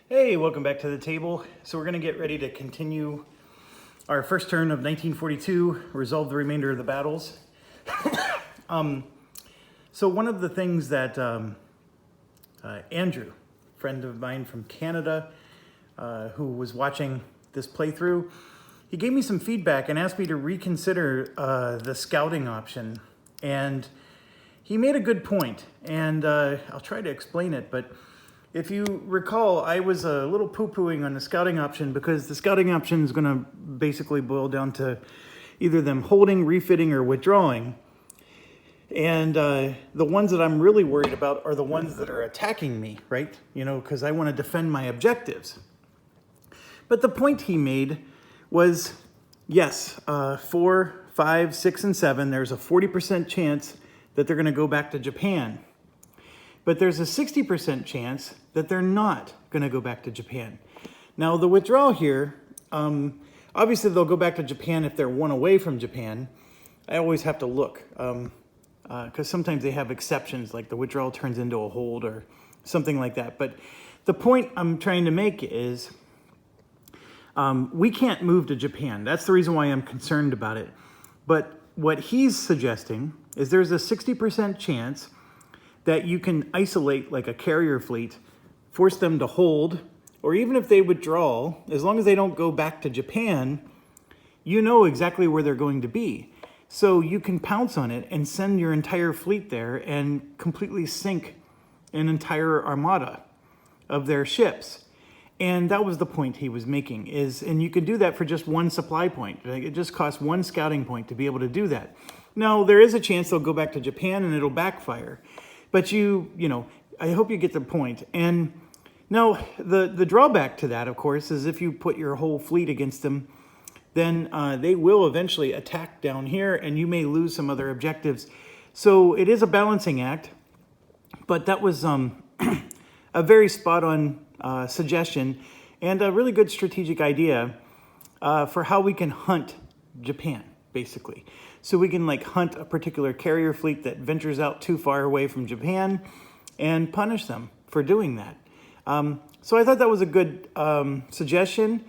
Hey, welcome back to the table. So we're going to get ready to continue our first turn of 1942, resolve the remainder of the battles. So one of the things that Andrew, friend of mine from Canada, who was watching this playthrough, he gave me some feedback and asked me to reconsider the scouting option. And he made a good point, and I'll try to explain it, but if you recall, I was a little poo-pooing on the scouting option because the scouting option is going to basically boil down to either them holding, refitting, or withdrawing. And the ones that I'm really worried about are the ones that are attacking me, right? You know, because I want to defend my objectives. But the point he made was, yes, 4, 5, 6, and 7, there's a 40% chance that they're going to go back to Japan. But there's a 60% chance that they're not going to go back to Japan. Now, the withdrawal here, obviously they'll go back to Japan if they're one away from Japan. I always have to look, because sometimes they have exceptions, like the withdrawal turns into a hold or something like that. But the point I'm trying to make is we can't move to Japan. That's the reason why I'm concerned about it. But what he's suggesting is there's a 60% chance that you can isolate like a carrier fleet, force them to hold, or even if they withdraw, as long as they don't go back to Japan, you know exactly where they're going to be. So you can pounce on it and send your entire fleet there and completely sink an entire armada of their ships. And that was the point he was making, and you could do that for just one supply point. It just costs one scouting point to be able to do that. Now, there is a chance they'll go back to Japan and it'll backfire. But you know, I hope you get the point. And now the drawback to that, of course, is if you put your whole fleet against them, then they will eventually attack down here and you may lose some other objectives. So it is a balancing act, but that was a very spot-on suggestion and a really good strategic idea for how we can hunt Japan, basically. So we can like hunt a particular carrier fleet that ventures out too far away from Japan and punish them for doing that. So I thought that was a good suggestion.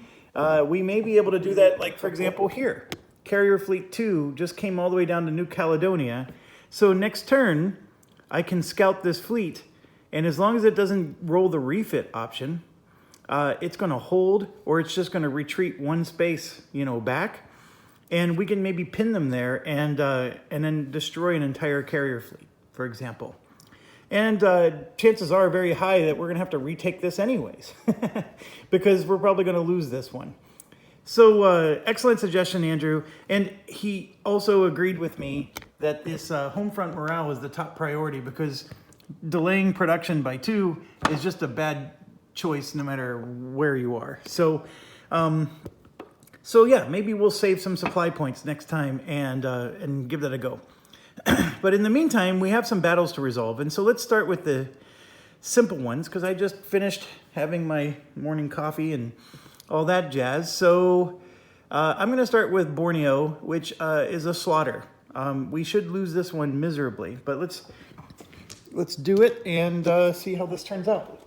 We may be able to do that, like for example here. Carrier Fleet 2 just came all the way down to New Caledonia. So next turn, I can scout this fleet, and as long as it doesn't roll the refit option, it's going to hold, or it's just going to retreat one space, back. And we can maybe pin them there and then destroy an entire carrier fleet, for example. And chances are very high that we're going to have to retake this anyways, because we're probably going to lose this one. So excellent suggestion, Andrew. And he also agreed with me that this home front morale is the top priority, because delaying production by 2 is just a bad choice no matter where you are. So yeah, maybe we'll save some supply points next time and give that a go. But in the meantime, we have some battles to resolve. And so let's start with the simple ones, because I just finished having my morning coffee and all that jazz. So I'm going to start with Borneo, which is a slaughter. We should lose this one miserably, but let's do it and see how this turns out.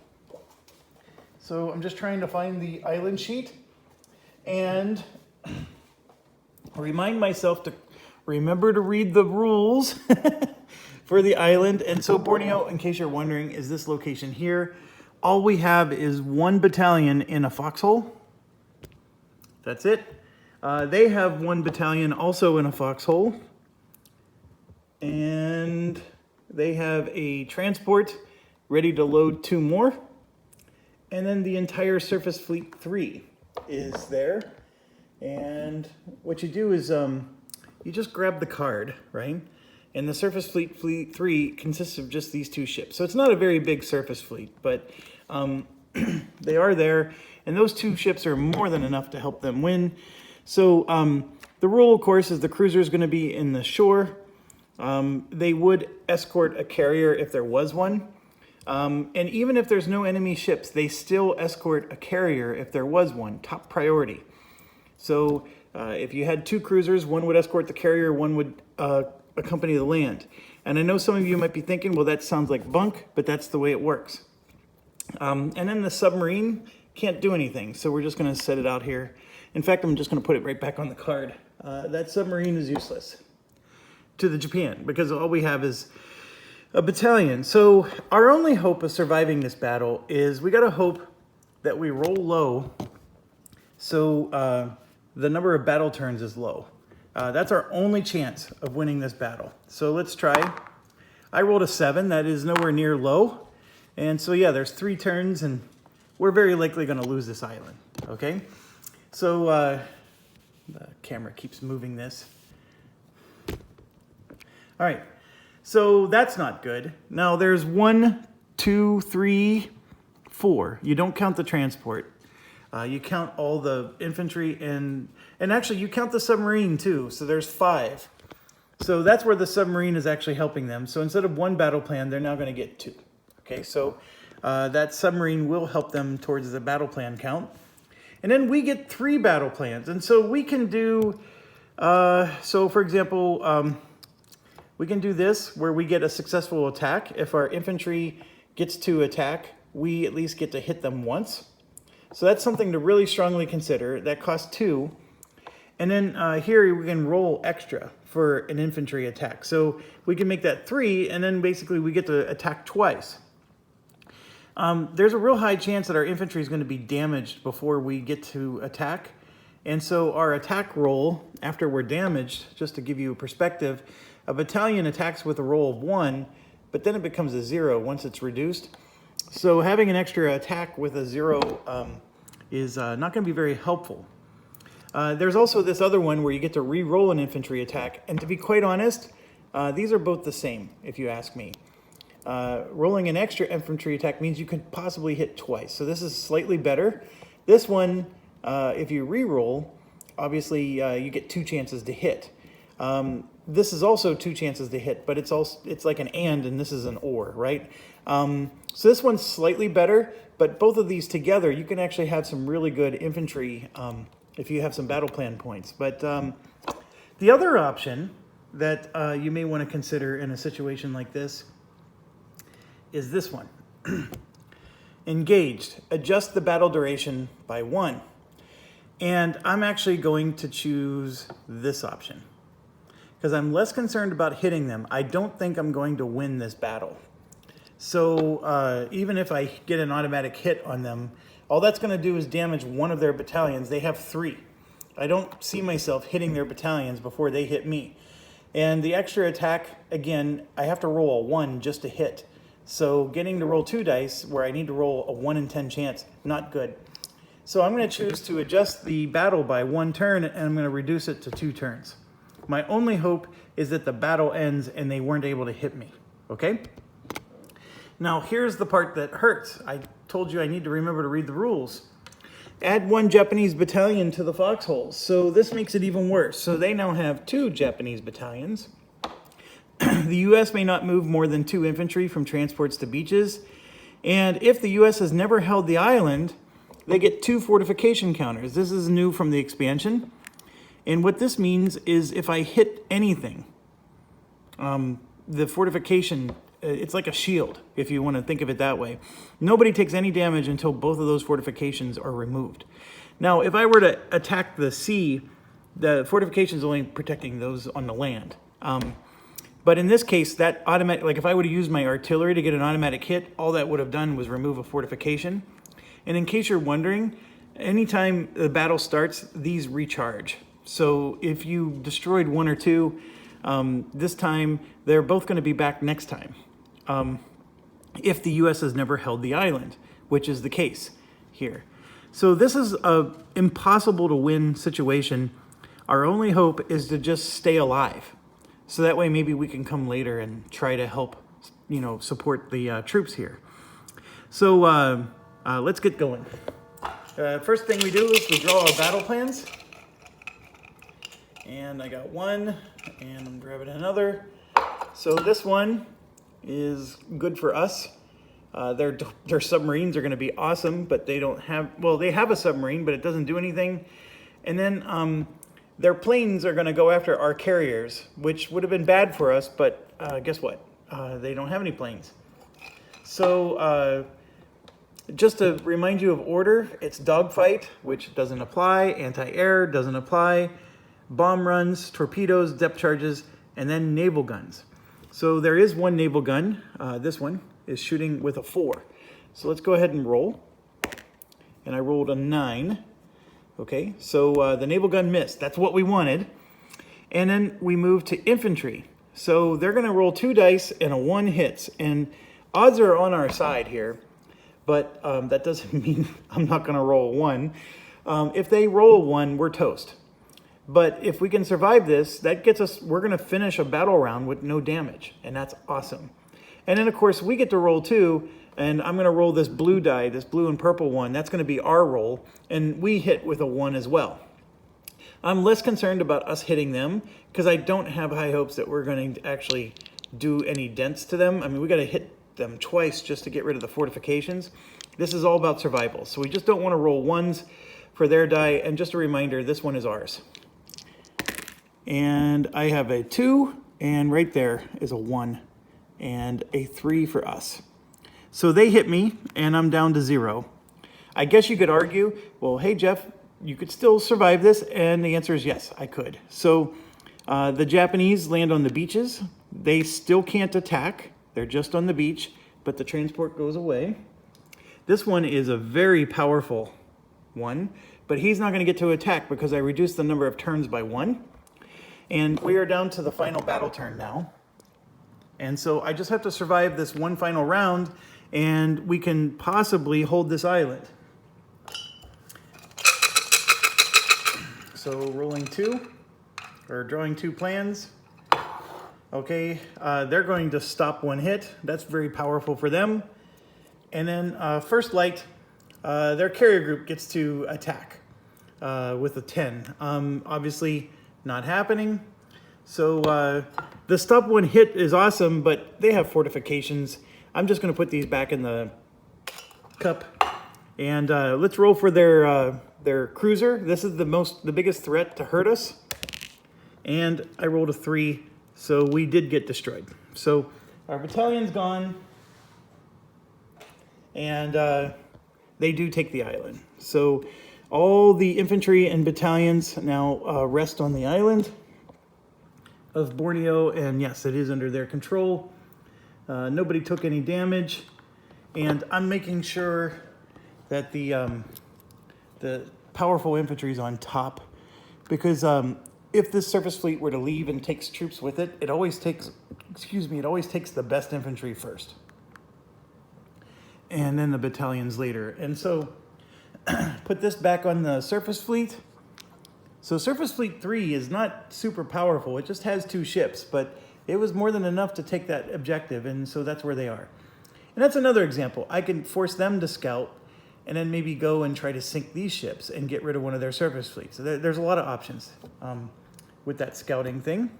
So I'm just trying to find the island sheet and remind myself to remember to read the rules for the island. And so Borneo, in case you're wondering, is this location here. All we have is 1 battalion in a foxhole. That's it. They have 1 battalion also in a foxhole. And they have a transport ready to load 2 more. And then the entire Surface Fleet 3 is there. And what you do is you just grab the card, right? And the Surface Fleet 3 consists of just these 2 ships. So it's not a very big surface fleet, but they are there. And those 2 ships are more than enough to help them win. So the rule, of course, is the cruiser is going to be in the shore. They would escort a carrier if there was one. And even if there's no enemy ships, they still escort a carrier if there was one, top priority. So if you had 2 cruisers, one would escort the carrier, one would accompany the land. And I know some of you might be thinking, well, that sounds like bunk, but that's the way it works. And then the submarine can't do anything, so we're just going to set it out here. In fact, I'm just going to put it right back on the card. That submarine is useless to the Japan because all we have is a battalion. So our only hope of surviving this battle is we got to hope that we roll low so the number of battle turns is low. That's our only chance of winning this battle. So let's try. I rolled a 7. That is nowhere near low. And so yeah, there's 3 turns and we're very likely going to lose this island. Okay? So the camera keeps moving this. All right. So that's not good. Now there's 1, 2, 3, 4. You don't count the transport. You count all the infantry and actually you count the submarine too. So there's 5. So that's where the submarine is actually helping them. So instead of 1 battle plan, they're now going to get 2. Okay, so that submarine will help them towards the battle plan count. And then we get 3 battle plans. And so we can do, so for example, we can do this where we get a successful attack. If our infantry gets to attack, we at least get to hit them once. So that's something to really strongly consider. That costs 2. And then here we can roll extra for an infantry attack. So we can make that 3, and then basically we get to attack twice. There's a real high chance that our infantry is going to be damaged before we get to attack. And so our attack roll, after we're damaged, just to give you a perspective, a battalion attacks with a roll of 1, but then it becomes a 0 once it's reduced. So having an extra attack with a 0 is not going to be very helpful. There's also this other one where you get to re-roll an infantry attack. And to be quite honest, these are both the same, if you ask me. Rolling an extra infantry attack means you could possibly hit twice. So this is slightly better. This one, if you re-roll, obviously you get 2 chances to hit. This is also 2 chances to hit, but it's like an and this is an or, right? So this one's slightly better, but both of these together, you can actually have some really good infantry if you have some battle plan points. But the other option that you may want to consider in a situation like this is this one. Engaged. Adjust the battle duration by 1. And I'm actually going to choose this option because I'm less concerned about hitting them. I don't think I'm going to win this battle. So even if I get an automatic hit on them, all that's going to do is damage 1 of their battalions. They have 3. I don't see myself hitting their battalions before they hit me. And the extra attack, again, I have to roll a 1 just to hit. So getting to roll 2 dice where I need to roll a 1 in 10 chance, not good. So I'm going to choose to adjust the battle by 1 turn, and I'm going to reduce it to 2 turns. My only hope is that the battle ends and they weren't able to hit me, okay? Now here's the part that hurts. I told you I need to remember to read the rules. Add 1 Japanese battalion to the foxholes. So this makes it even worse. So they now have 2 Japanese battalions. The U.S. may not move more than 2 infantry from transports to beaches. And if the U.S. has never held the island, they get 2 fortification counters. This is new from the expansion. And what this means is if I hit anything, the fortification, it's like a shield, if you want to think of it that way. Nobody takes any damage until both of those fortifications are removed. Now, if I were to attack the sea, the fortification is only protecting those on the land. But in this case, that automatic, like if I would have used my artillery to get an automatic hit, all that would have done was remove a fortification. And in case you're wondering, anytime the battle starts, these recharge. So if you destroyed 1 or 2, this time they're both going to be back next time. If the U.S. has never held the island, which is the case here. So this is a impossible to win situation. Our only hope is to just stay alive. So that way maybe we can come later and try to help, support the troops here. So let's get going. First thing we do is we draw our battle plans. And I got 1, and I'm grabbing another. So this one is good for us. Their submarines are going to be awesome, but they don't have, well, they have a submarine, but it doesn't do anything. And then their planes are going to go after our carriers, which would have been bad for us, but guess what? They don't have any planes. So Just to remind you of order, it's dogfight, which doesn't apply, anti-air doesn't apply, bomb runs, torpedoes, depth charges, and then naval guns. So there is one naval gun. This one is shooting with a 4. So let's go ahead and roll. And I rolled a 9. Okay, so the naval gun missed. That's what we wanted. And then we move to infantry. So they're going to roll 2 dice and a 1 hits. And odds are on our side here, but that doesn't mean I'm not going to roll a 1. If they roll a 1, we're toast. But if we can survive this, that gets us, we're going to finish a battle round with no damage. And that's awesome. And then, of course, we get to roll 2. And I'm going to roll this blue die, this blue and purple one. That's going to be our roll. And we hit with a 1 as well. I'm less concerned about us hitting them because I don't have high hopes that we're going to actually do any dents to them. I mean, we got to hit them twice just to get rid of the fortifications. This is all about survival. So we just don't want to roll 1s for their die. And just a reminder, this one is ours. And I have a 2, and right there is a 1 and a 3 for us. So they hit me, and I'm down to 0. I guess you could argue, well, hey, Jeff, you could still survive this, and the answer is yes, I could. So the Japanese land on the beaches. They still can't attack. They're just on the beach, but the transport goes away. This one is a very powerful one, but he's not going to get to attack because I reduced the number of turns by 1. And we are down to the final battle turn now. And so I just have to survive this one final round, and we can possibly hold this island. So rolling 2, or drawing 2 plans. Okay, they're going to stop 1 hit. That's very powerful for them. And then first light, their carrier group gets to attack with a 10. Obviously not happening. So the stop 1 hit is awesome, but they have fortifications. I'm just going to put these back in the cup. And let's roll for their cruiser. This is the biggest threat to hurt us. And I rolled a 3, so we did get destroyed. So our battalion's gone, and they do take the island. So all the infantry and battalions now rest on the island of Borneo, and yes, it is under their control. Nobody took any damage, and I'm making sure that the powerful infantry is on top, because if this surface fleet were to leave and takes troops with it, it always takes the best infantry first, and then the battalions later. And so put this back on the surface fleet. So Surface Fleet 3 is not super powerful. It just has 2 ships, but it was more than enough to take that objective, and so that's where they are. And that's another example. I can force them to scout and then maybe go and try to sink these ships and get rid of one of their surface fleets. So there's a lot of options with that scouting thing.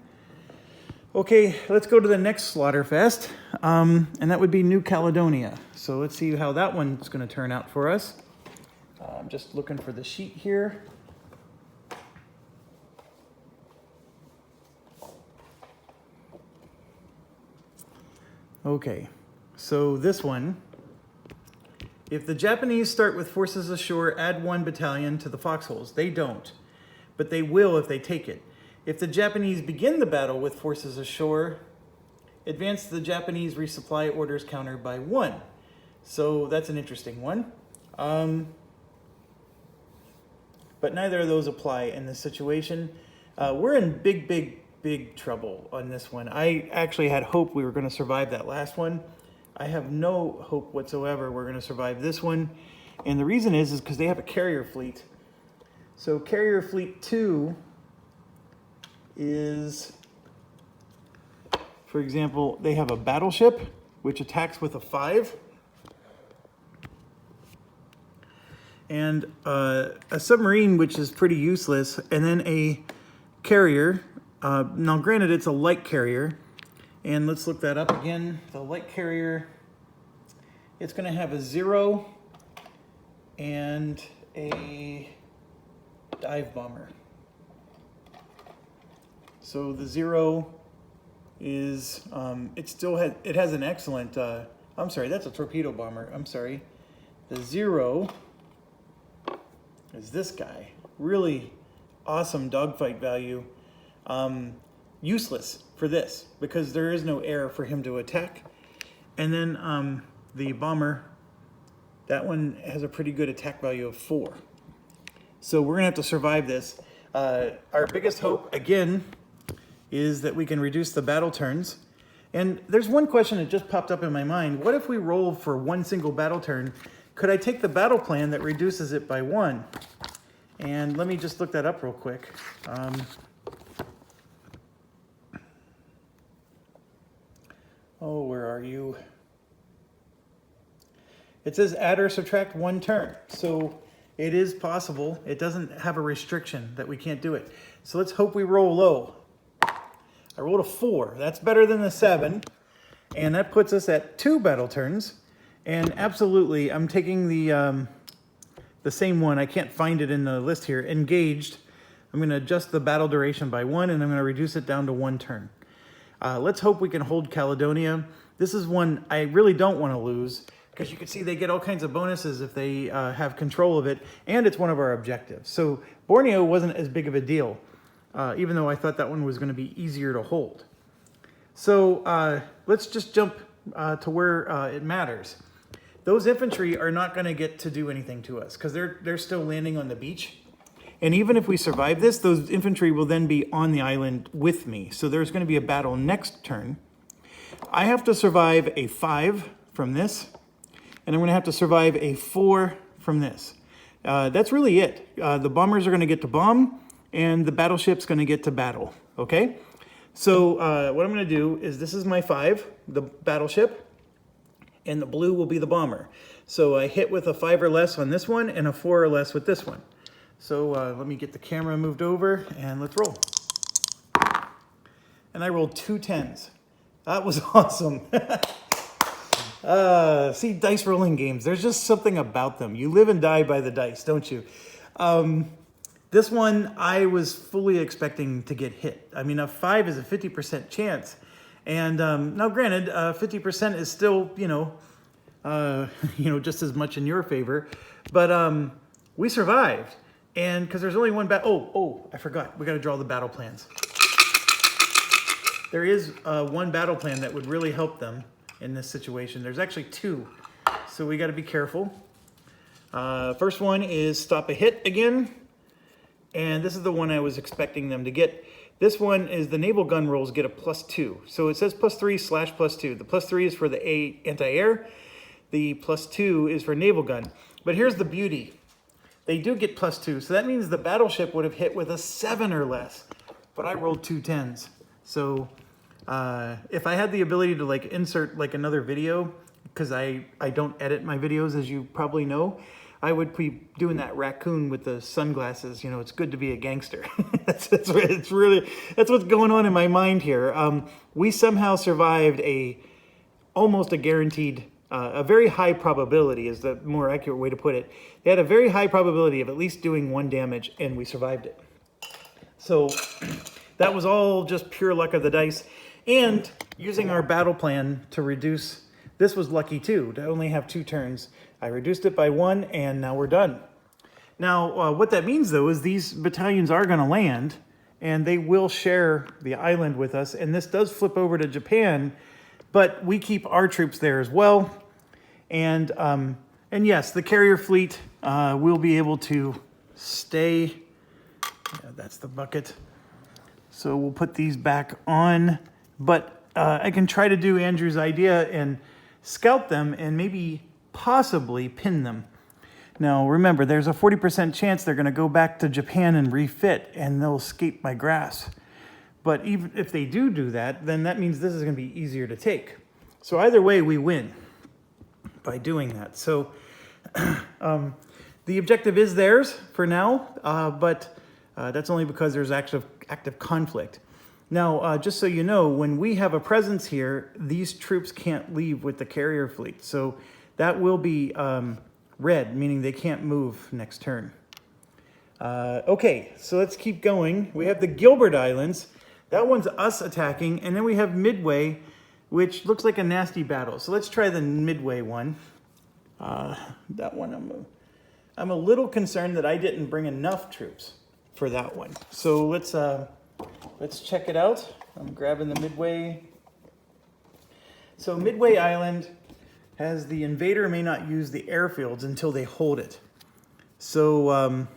Okay, let's go to the next Slaughterfest, and that would be New Caledonia. So let's see how that one's going to turn out for us. I'm just looking for the sheet here. Okay, so this one, if the Japanese start with forces ashore, add 1 battalion to the foxholes. They don't, but they will if they take it. If the Japanese begin the battle with forces ashore, advance the Japanese resupply orders counter by 1. So that's an interesting one. But neither of those apply in this situation. We're in big trouble on this one. I actually had hope we were going to survive that last one. I have no hope whatsoever we're going to survive this one. And the reason is because they have a carrier fleet. So carrier fleet 2 is, for example, they have a battleship which attacks with a 5. And a submarine, which is pretty useless, and then a carrier. Now, granted, it's a light carrier, and let's look that up again. The light carrier, it's going to have a 0 and a dive bomber. So the 0 is, it has an excellent, I'm sorry, that's a torpedo bomber. I'm sorry. The 0 is this guy. Really awesome dogfight value. Useless for this because there is no air for him to attack. And then the bomber, that one has a pretty good attack value of 4. So we're gonna have to survive this. Our biggest hope, again, is that we can reduce the battle turns. And there's one question that just popped up in my mind. What if we roll for one single battle turn? Could I take the battle plan that reduces it by 1? And let me just look that up real quick. Oh, where are you? It says add or subtract 1 turn. So it is possible. It doesn't have a restriction that we can't do it. So let's hope we roll low. I rolled a 4. That's better than the 7. And that puts us at 2 battle turns. And absolutely, I'm taking the same one. I can't find it in the list here. Engaged. I'm going to adjust the battle duration by 1, and I'm going to reduce it down to 1 turn. Let's hope we can hold Caledonia. This is one I really don't want to lose, because you can see they get all kinds of bonuses if they have control of it, and it's one of our objectives. So Borneo wasn't as big of a deal, even though I thought that one was going to be easier to hold. So let's just jump to where it matters. Those infantry are not going to get to do anything to us, because they're still landing on the beach. And even if we survive this, those infantry will then be on the island with me. So there's going to be a battle next turn. I have to survive a 5 from this, and I'm going to have to survive a 4 from this. That's really it. The bombers are going to get to bomb, and the battleship's going to get to battle, okay? So what I'm going to do is, this is my 5, the battleship, and the blue will be the bomber. So I hit with a 5 or less on this one, and a 4 or less with this one. So let me get the camera moved over, and let's roll. And I rolled 2 10s. That was awesome. See, dice rolling games, there's just something about them. You live and die by the dice, don't you? This one, I was fully expecting to get hit. I mean, a 5 is a 50% chance. And now granted, 50% is still, just as much in your favor. But we survived. And because there's only one I forgot. We got to draw the battle plans. There is one battle plan that would really help them in this situation. There's actually 2, so we got to be careful. First one is stop a hit again, and this is the one I was expecting them to get. This one is the naval gun rolls get a +2. So it says +3/+2. The +3 is for the anti-air. The +2 is for naval gun. But here's the beauty. They do get +2, so that means the battleship would have hit with a 7 or less. But I rolled 2 10s. So if I had the ability to insert another video, because I don't edit my videos, as you probably know, I would be doing that raccoon with the sunglasses. It's good to be a gangster. that's what's going on in my mind here. We somehow survived almost a guaranteed, a very high probability is the more accurate way to put it. They had a very high probability of at least doing 1 damage, and we survived it. So that was all just pure luck of the dice. And using our battle plan to reduce, this was lucky too, to only have 2 turns. I reduced it by 1, and now we're done. Now, what that means, though, is these battalions are going to land, and they will share the island with us. And this does flip over to Japan, but we keep our troops there as well. And yes, the carrier fleet will be able to stay. Yeah, that's the bucket. So we'll put these back on. But I can try to do Andrew's idea and scout them and maybe possibly pin them. Now, remember, there's a 40% chance they're going to go back to Japan and refit, and they'll escape my grasp. But even if they do that, then that means this is going to be easier to take. So either way, we win by doing that. So the objective is theirs for now, but that's only because there's active conflict. Now, just so you know, when we have a presence here, these troops can't leave with the carrier fleet. So that will be red, meaning they can't move next turn. Okay, so let's keep going. We have the Gilbert Islands. That one's us attacking. And then we have Midway, which looks like a nasty battle. So let's try the Midway one. That one, I'm a little concerned that I didn't bring enough troops for that one. So let's check it out. I'm grabbing the Midway. So Midway Island has the invader may not use the airfields until they hold it. So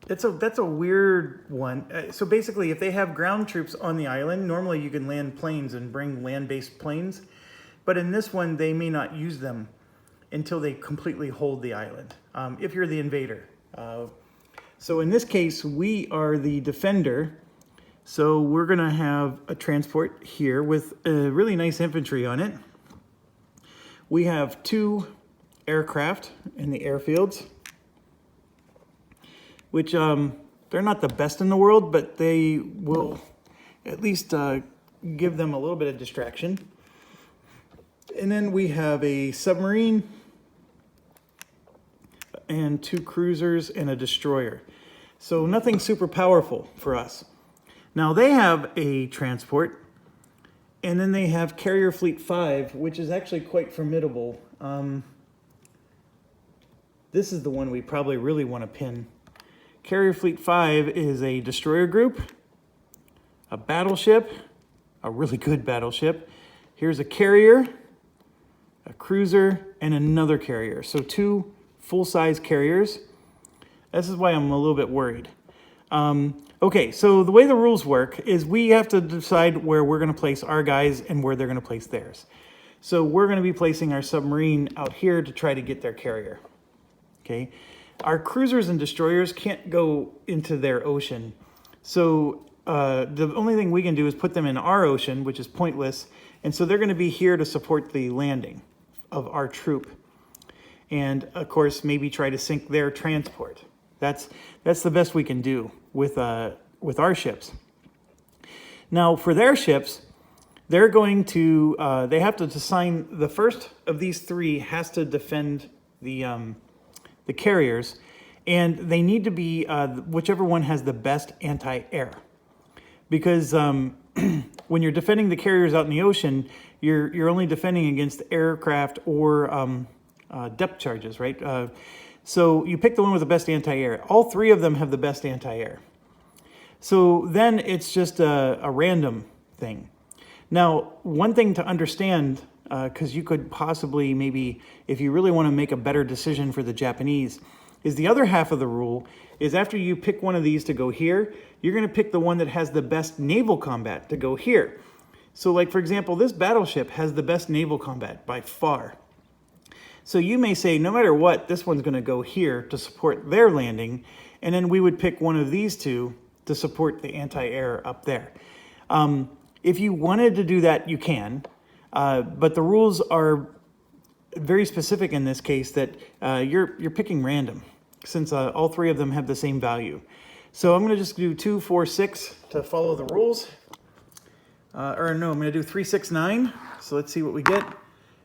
that's a weird one. So basically, if they have ground troops on the island, normally you can land planes and bring land-based planes. But in this one, they may not use them until they completely hold the island, if you're the invader. So in this case, we are the defender. So we're gonna have a transport here with a really nice infantry on it. We have 2 aircraft in the airfields, which they're not the best in the world, but they will at least give them a little bit of distraction. And then we have a submarine and 2 cruisers and a destroyer. So nothing super powerful for us. Now they have a transport, and then they have Carrier Fleet 5, which is actually quite formidable. This is the one we probably really want to pin. Carrier Fleet 5 is a destroyer group, a battleship, a really good battleship. Here's a carrier, a cruiser, and another carrier. So 2 full-size carriers. This is why I'm a little bit worried. Okay, so the way the rules work is we have to decide where we're going to place our guys and where they're going to place theirs. So we're going to be placing our submarine out here to try to get their carrier. Okay, our cruisers and destroyers can't go into their ocean. So the only thing we can do is put them in our ocean, which is pointless. And so they're going to be here to support the landing of our troop. And of course, maybe try to sink their transport. That's the best we can do with our ships. Now for their ships, they're going to, they have to assign, the first of these 3 has to defend the carriers, and they need to be whichever one has the best anti-air. Because when you're defending the carriers out in the ocean, you're only defending against aircraft or depth charges, right? So you pick the one with the best anti-air. All 3 of them have the best anti-air. So then it's just a random thing. Now, one thing to understand, because you could possibly maybe, if you really want to make a better decision for the Japanese, is the other half of the rule is after you pick one of these to go here, you're going to pick the one that has the best naval combat to go here. So like, for example, this battleship has the best naval combat by far. So you may say, no matter what, this one's going to go here to support their landing, and then we would pick one of these 2 to support the anti-air up there. If you wanted to do that, you can, but the rules are very specific in this case that you're picking random, since all 3 of them have the same value. So I'm going to just do 2, 4, 6 to follow the rules. Or no, I'm going to do 3, 6, 9. So let's see what we get.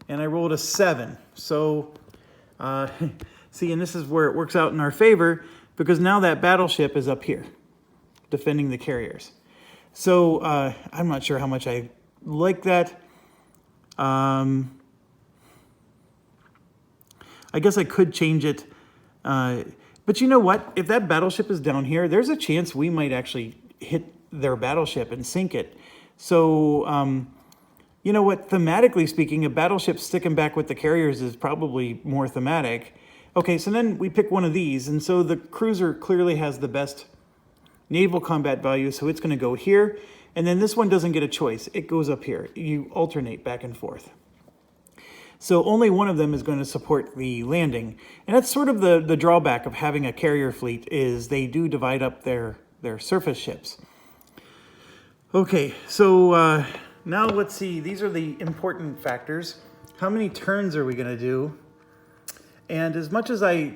And I rolled a 7. So, see, and this is where it works out in our favor, because now that battleship is up here, defending the carriers. So, I'm not sure how much I like that. I guess I could change it. But you know what? If that battleship is down here, there's a chance we might actually hit their battleship and sink it. So, you know what, thematically speaking, a battleship sticking back with the carriers is probably more thematic. Okay, so then we pick one of these, and so the cruiser clearly has the best naval combat value, so it's going to go here. And then this one doesn't get a choice. It goes up here. You alternate back and forth. So only one of them is going to support the landing. And that's sort of the drawback of having a carrier fleet, is they do divide up their surface ships. Okay, so now let's see. These are the important factors. How many turns are we going to do? And as much as I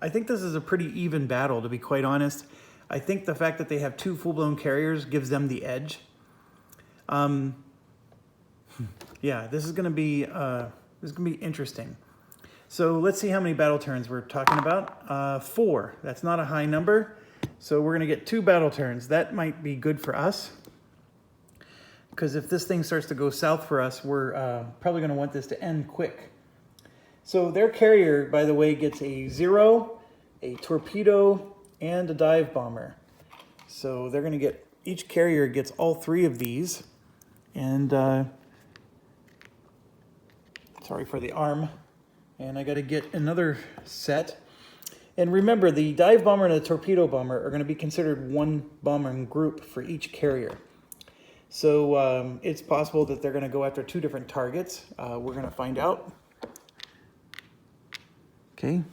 think this is a pretty even battle, to be quite honest. I think the fact that they have 2 full-blown carriers gives them the edge. Yeah, this is going to be interesting. So let's see how many battle turns we're talking about. 4. That's not a high number. So we're going to get 2 battle turns. That might be good for us. because if this thing starts to go south for us, we're probably going to want this to end quick. So their carrier, by the way, gets a 0, a torpedo, and a dive bomber. So they're going to get, each carrier gets all 3 of these. And sorry for the arm. And I got to get another set. And remember, the dive bomber and the torpedo bomber are going to be considered one bombing group for each carrier. So it's possible that they're going to go after 2 different targets. We're going to find out. Okay,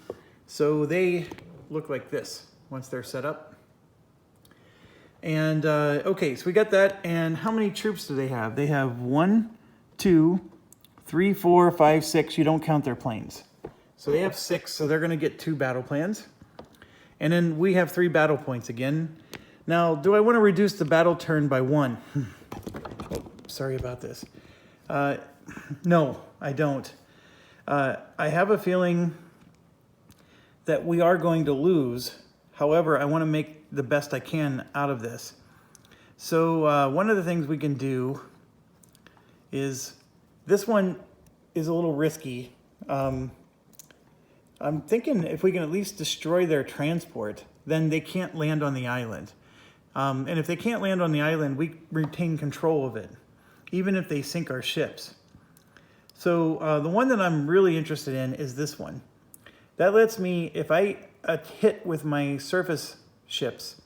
so they look like this once they're set up. And okay, so we got that. And how many troops do they have? They have 1, 2, 3, 4, 5, 6. You don't count their planes. So they have 6, so they're going to get 2 battle plans. And then we have 3 battle points again. Now, do I want to reduce the battle turn by 1? Oh, sorry about this. No, I don't. I have a feeling that we are going to lose. However, I want to make the best I can out of this. So one of the things we can do is, this one is a little risky. I'm thinking if we can at least destroy their transport, then they can't land on the island. And if they can't land on the island, we retain control of it, even if they sink our ships. So the one that I'm really interested in is this one. That lets me, if I hit with my surface ships,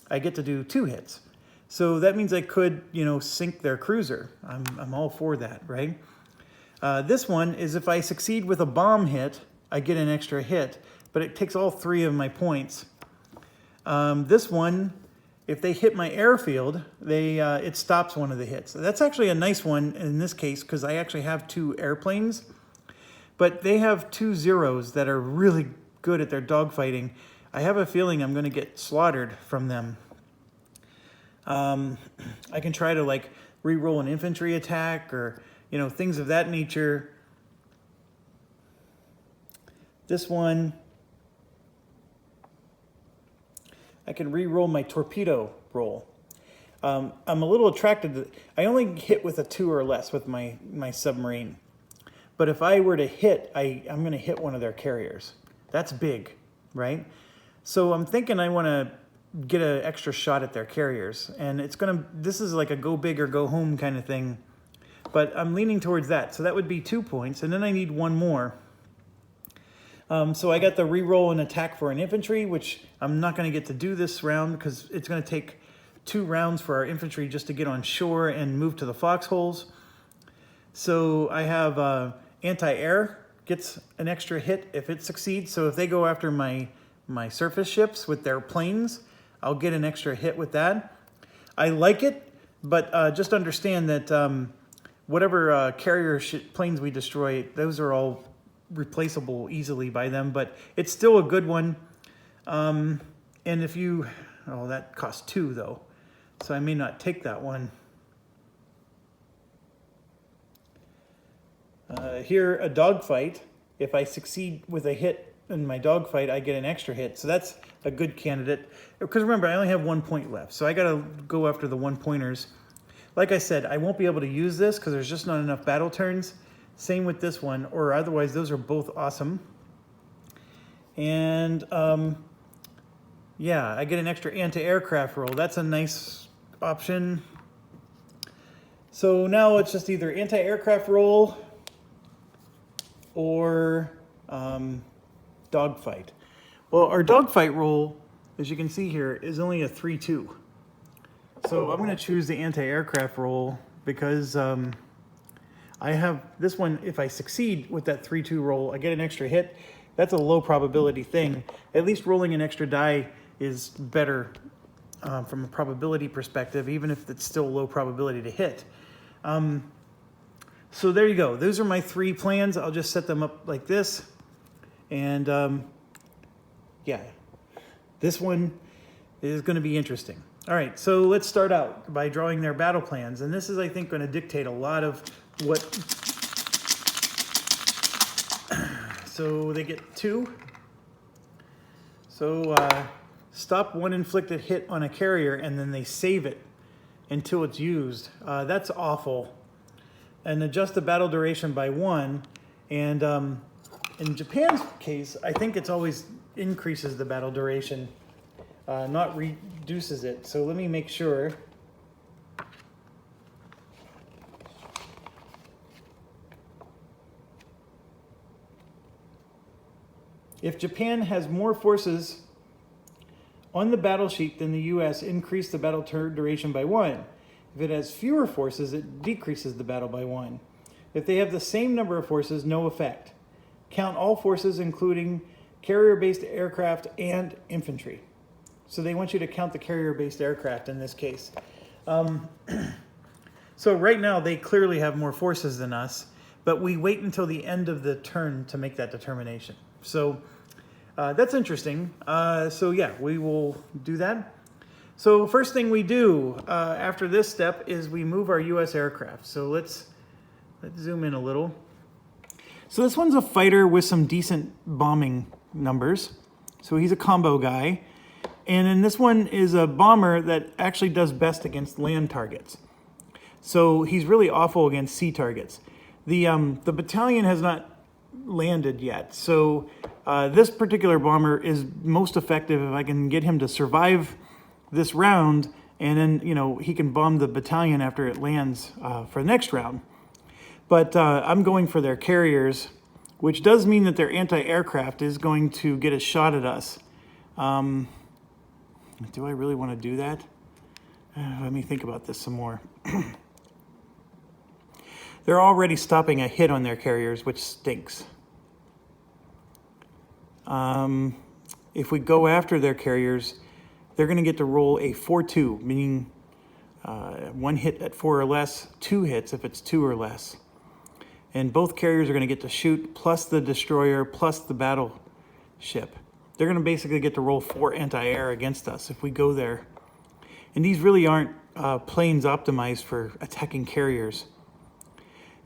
I get to do 2 hits. So that means I could, you know, sink their cruiser. I'm all for that, right? This one is if I succeed with a bomb hit, I get an extra hit, but it takes all 3 of my points. This one, if they hit my airfield, it stops one of the hits. That's actually a nice one in this case because I actually have 2 airplanes. But they have 2 zeros that are really good at their dogfighting. I have a feeling I'm going to get slaughtered from them. I can try to like re-roll an infantry attack or, you know, things of that nature. This one, I can re-roll my torpedo roll. I'm a little attracted to, I only hit with a 2 or less with my submarine. But if I were to hit, I'm going to hit one of their carriers. That's big, right? So I'm thinking I want to get an extra shot at their carriers. And this is like a go big or go home kind of thing. But I'm leaning towards that. So that would be 2 points. And then I need 1 more. So I got the re-roll and attack for an infantry, which I'm not going to get to do this round because it's going to take 2 rounds for our infantry just to get on shore and move to the foxholes. So I have anti-air gets an extra hit if it succeeds. So if they go after my surface ships with their planes, I'll get an extra hit with that. I like it, but just understand that whatever carrier planes we destroy, those are all replaceable easily by them, but it's still a good one. And if you, that costs 2 though, so I may not take that one. Here, a dogfight. If I succeed with a hit in my dogfight, I get an extra hit. So that's a good candidate. Because remember, I only have 1 point left. So I got to go after the 1-pointers. Like I said, I won't be able to use this because there's just not enough battle turns. Same with this one, or otherwise those are both awesome. And yeah, I get an extra anti-aircraft roll. That's a nice option. So now it's just either anti-aircraft roll or dogfight. Well, our dogfight roll, as you can see here, is only a 3-2. So I'm going to choose the anti-aircraft roll because I have this one. If I succeed with that 3-2 roll, I get an extra hit. That's a low probability thing. At least rolling an extra die is better from a probability perspective, even if it's still low probability to hit. So there you go. Those are my 3 plans. I'll just set them up like this. And yeah, this one is going to be interesting. All right, so let's start out by drawing their battle plans. And this is, I think, going to dictate a lot of what... So they get 2. So stop 1 inflicted hit on a carrier, and then they save it until it's used. That's awful. And adjust the battle duration by 1. And in Japan's case, I think it's always increases the battle duration, not reduces it. So let me make sure. If Japan has more forces on the battle sheet than the US, increase the battle duration by 1. If it has fewer forces, it decreases the battle by 1. If they have the same number of forces, no effect. Count all forces, including carrier-based aircraft and infantry. So they want you to count the carrier-based aircraft in this case. So right now, they clearly have more forces than us, but we wait until the end of the turn to make that determination. So that's interesting. So yeah, we will do that. So first thing we do after this step is we move our US aircraft. So let's zoom in a little. So this one's a fighter with some decent bombing numbers. So he's a combo guy. And then this one is a bomber that actually does best against land targets. So he's really awful against sea targets. The battalion has not landed yet. So this particular bomber is most effective if I can get him to survive this round, and then, you know, he can bomb the battalion after it lands for the next round. But I'm going for their carriers, which does mean that their anti-aircraft is going to get a shot at us. Do I really want to do that? Let me think about this some more. They're already stopping a hit on their carriers, which stinks. If we go after their carriers, they're going to get to roll a 4-2, meaning 1 hit at 4 or less, 2 hits if it's 2 or less. And both carriers are going to get to shoot, plus the destroyer, plus the battleship. They're going to basically get to roll 4 anti-air against us if we go there. And these really aren't planes optimized for attacking carriers.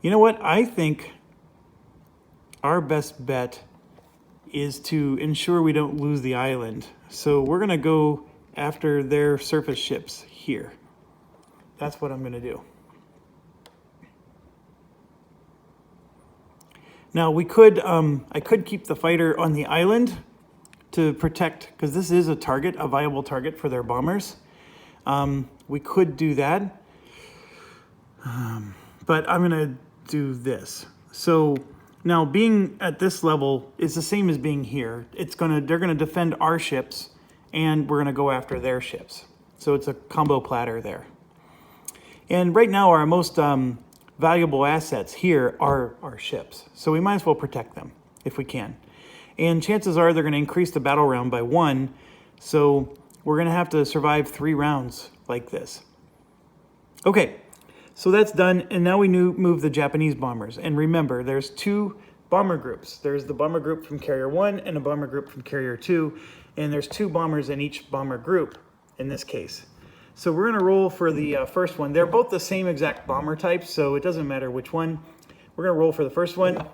You know what? I think our best bet is to ensure we don't lose the island. So we're going to go after their surface ships here. That's what I'm going to do. Now we could, I could keep the fighter on the island to protect, because this is a target, a viable target for their bombers. We could do that, but I'm going to do this. So now being at this level is the same as being here. They're going to defend our ships, and we're going to go after their ships. So it's a combo platter there. And right now our most valuable assets here are our ships. So we might as well protect them if we can. And chances are they're going to increase the battle round by 1. So we're going to have to survive 3 rounds like this. Okay, so that's done. And now we move the Japanese bombers. And remember, there's 2 bomber groups. There's the bomber group from Carrier 1 and a bomber group from Carrier 2. And there's 2 bombers in each bomber group in this case. So we're going to roll for the first one. They're both the same exact bomber type, so it doesn't matter which one. We're going to roll for the first one.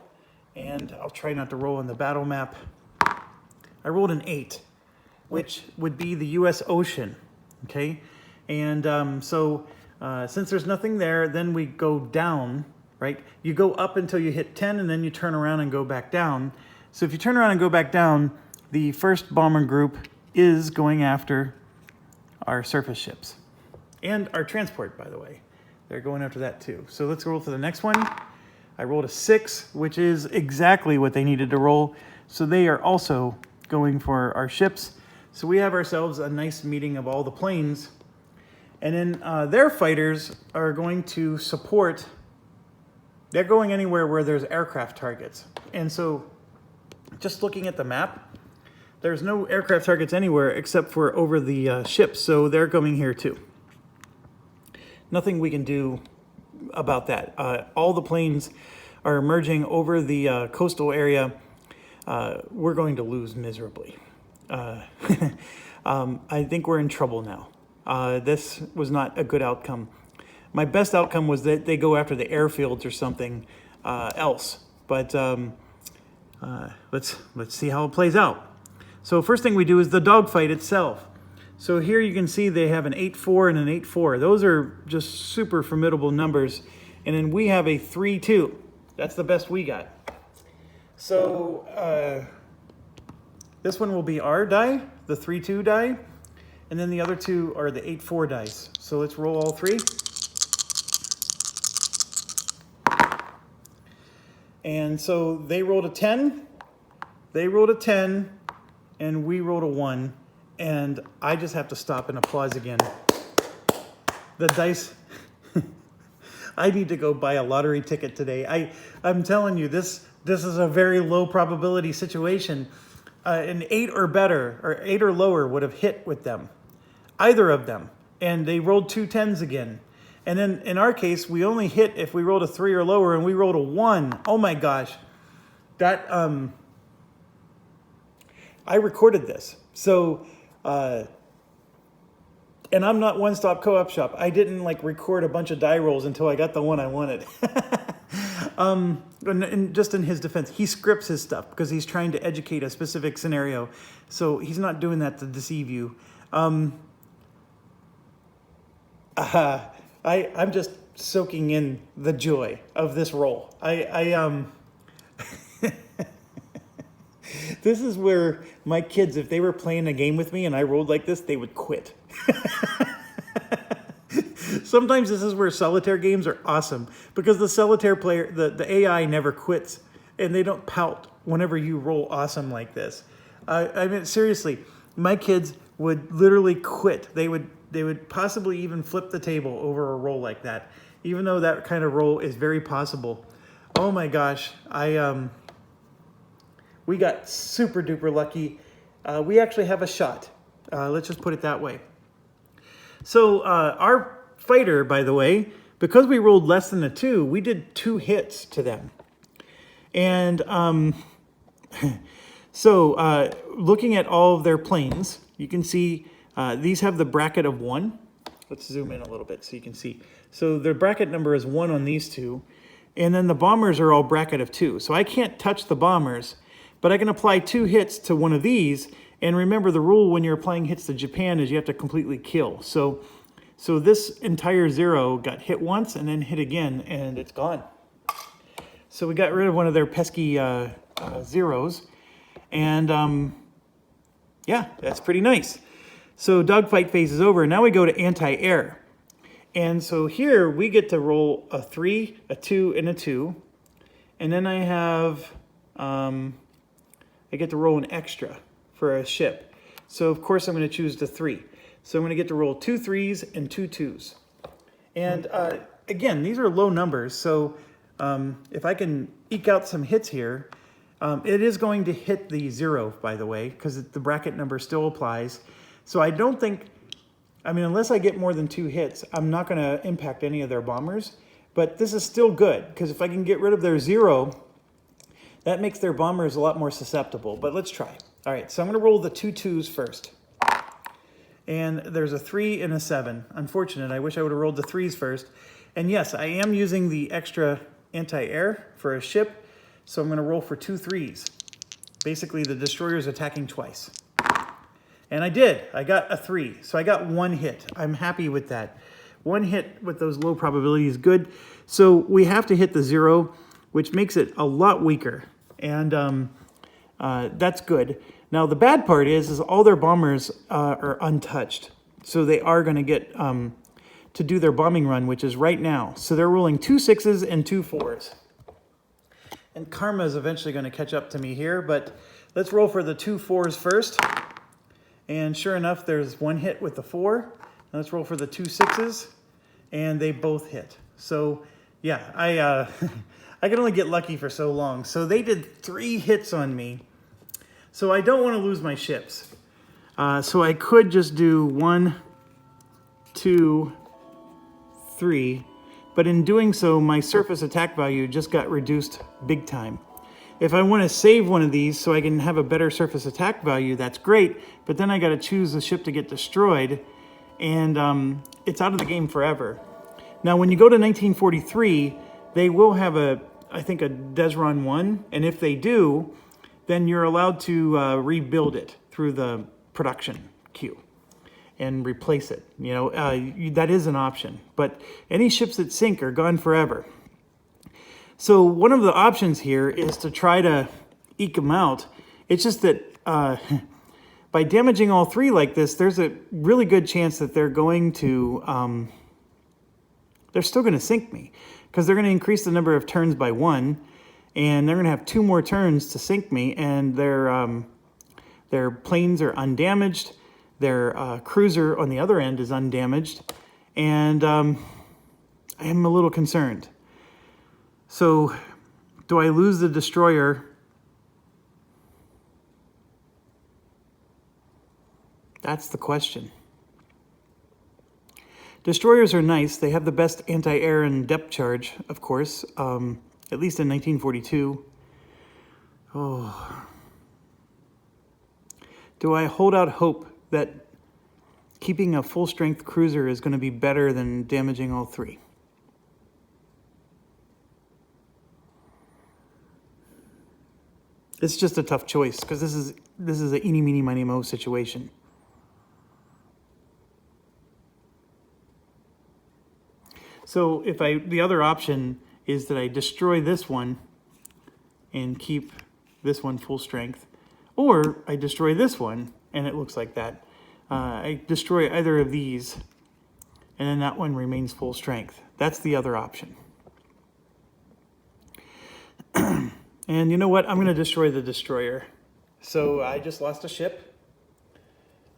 And I'll try not to roll on the battle map. I rolled an 8, which would be the U.S. Ocean, okay? And since there's nothing there, then we go down, right? You go up until you hit 10, and then you turn around and go back down. So if you turn around and go back down, the first bomber group is going after our surface ships. And our transport, by the way. They're going after that too. So let's roll for the next one. I rolled a 6, which is exactly what they needed to roll. So they are also going for our ships. So we have ourselves a nice meeting of all the planes. And then their fighters are going to support, they're going anywhere where there's aircraft targets. And so just looking at the map, there's no aircraft targets anywhere except for over the ships. So they're going here too. Nothing we can do about that. All the planes are emerging over the coastal area. We're going to lose miserably. I think we're in trouble now. This was not a good outcome. My best outcome was that they go after the airfields or something else. But let's see how it plays out. So first thing we do is the dogfight itself. So here you can see they have an 8-4 and an 8-4. Those are just super formidable numbers. And then we have a 3-2. That's the best we got. So this one will be our die, the 3-2 die. And then the other two are the 8-4 dice. So let's roll all three. And so they rolled a 10, they rolled a 10, and we rolled a 1. And I just have to stop and applause again. The dice, I need to go buy a lottery ticket today. I'm telling you, this is a very low probability situation. An 8 or better, or 8 or lower would have hit with them. Either of them. And they rolled 2 10s again. And then in our case, we only hit if we rolled a 3 or lower, and we rolled a 1. Oh my gosh. That, I recorded this. So, and I'm not One Stop Co-op Shop. I didn't like record a bunch of die rolls until I got the one I wanted. And just in his defense, he scripts his stuff because he's trying to educate a specific scenario. So he's not doing that to deceive you. I'm just soaking in the joy of this roll. This is where my kids, if they were playing a game with me and I rolled like this, they would quit. Sometimes this is where solitaire games are awesome because the solitaire player, the AI never quits and they don't pout whenever you roll awesome like this. I mean, seriously, my kids would literally quit. They would possibly even flip the table over a roll like that, even though that kind of roll is very possible. Oh my gosh, we got super duper lucky. We actually have a shot. Let's just put it that way. So our fighter, by the way, because we rolled less than a 2, we did 2 hits to them. And so looking at all of their planes, you can see these have the bracket of 1. Let's zoom in a little bit so you can see. So their bracket number is 1 on these two. And then the bombers are all bracket of 2. So I can't touch the bombers, but I can apply 2 hits to one of these. And remember, the rule when you're applying hits to Japan is you have to completely kill. So this entire 0 got hit once and then hit again, and it's gone. So we got rid of one of their pesky zeros. And yeah, that's pretty nice. So dogfight phase is over. Now we go to anti-air. And so here we get to roll a 3, a 2, and a 2. And then I have, I get to roll an extra for a ship. So of course I'm going to choose the 3. So I'm going to get to roll 2 3s and 2 2s. And again, these are low numbers. So if I can eke out some hits here, it is going to hit the 0, by the way, because the bracket number still applies. So I don't think, I mean, unless I get more than 2 hits, I'm not going to impact any of their bombers. But this is still good, because if I can get rid of their 0, that makes their bombers a lot more susceptible. But let's try. All right, so I'm going to roll the 2 2s first. And there's a 3 and a 7. Unfortunate, I wish I would have rolled the 3s first. And yes, I am using the extra anti-air for a ship. So I'm going to roll for 2 3s. Basically, the destroyer's attacking twice. And I did. I got a 3. So I got 1 hit. I'm happy with that. 1 hit with those low probabilities is good. So we have to hit the 0, which makes it a lot weaker. And that's good. Now, the bad part is all their bombers are untouched. So they are going to get to do their bombing run, which is right now. So they're rolling 2 6s and 2 4s. And karma is eventually going to catch up to me here, but let's roll for the 2 4s first. And sure enough, there's 1 hit with the 4. Let's roll for the 2 6s, and they both hit. So yeah, I can only get lucky for so long. So they did 3 hits on me. So I don't want to lose my ships. So I could just do 1, 2, 3. But in doing so, my surface attack value just got reduced big time. If I want to save one of these so I can have a better surface attack value, that's great. But then I got to choose the ship to get destroyed. And it's out of the game forever. Now, when you go to 1943, they will have I think a Desron 1. And if they do, then you're allowed to rebuild it through the production queue. and replace it. You know, that is an option. But any ships that sink are gone forever. So one of the options here is to try to eke them out. It's just that by damaging all three like this, there's a really good chance that they're going to, they're still going to sink me, because they're going to increase the number of turns by 1, and they're going to have 2 more turns to sink me, and their planes are undamaged, their cruiser on the other end is undamaged, and I am a little concerned. So, do I lose the destroyer? That's the question. Destroyers are nice. They have the best anti-air and depth charge, of course, at least in 1942. Oh. Do I hold out hope that keeping a full-strength cruiser is going to be better than damaging all 3? It's just a tough choice, because this is a eeny, meeny, miny, mo situation. So if the other option is that I destroy this one and keep this one full strength, or I destroy this one and it looks like that. I destroy either of these and then that one remains full strength. That's the other option. And you know what? I'm going to destroy the destroyer. So I just lost a ship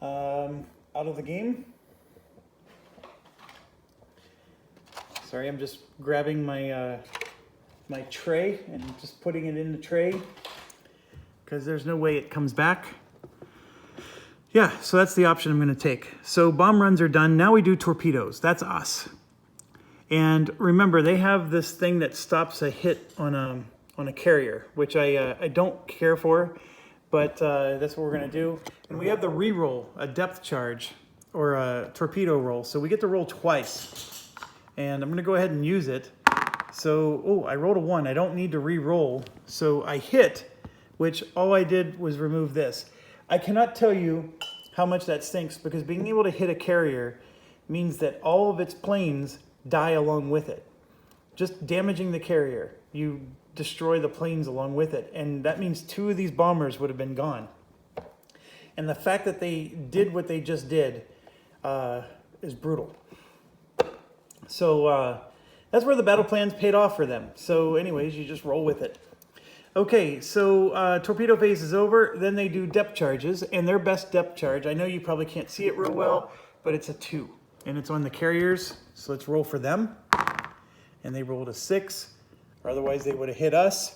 out of the game. Sorry, I'm just grabbing my my tray and just putting it in the tray, because there's no way it comes back. Yeah, so that's the option I'm going to take. So bomb runs are done. Now we do torpedoes. That's us. And remember, they have this thing that stops a hit on a carrier, which I don't care for, but that's what we're going to do. And we have the re-roll, a depth charge, or a torpedo roll. So we get to roll twice. And I'm going to go ahead and use it. So, oh, I rolled a 1. I don't need to re-roll. So I hit, which all I did was remove this. I cannot tell you how much that stinks, because being able to hit a carrier means that all of its planes die along with it. Just damaging the carrier, you destroy the planes along with it. And that means 2 of these bombers would have been gone. And the fact that they did what they just did is brutal. So that's where the battle plans paid off for them. So anyways, you just roll with it. Okay, so torpedo phase is over. Then they do depth charges, and their best depth charge, I know you probably can't see it real well, but it's a 2. And it's on the carriers, so let's roll for them. And they rolled a 6, or otherwise they would have hit us.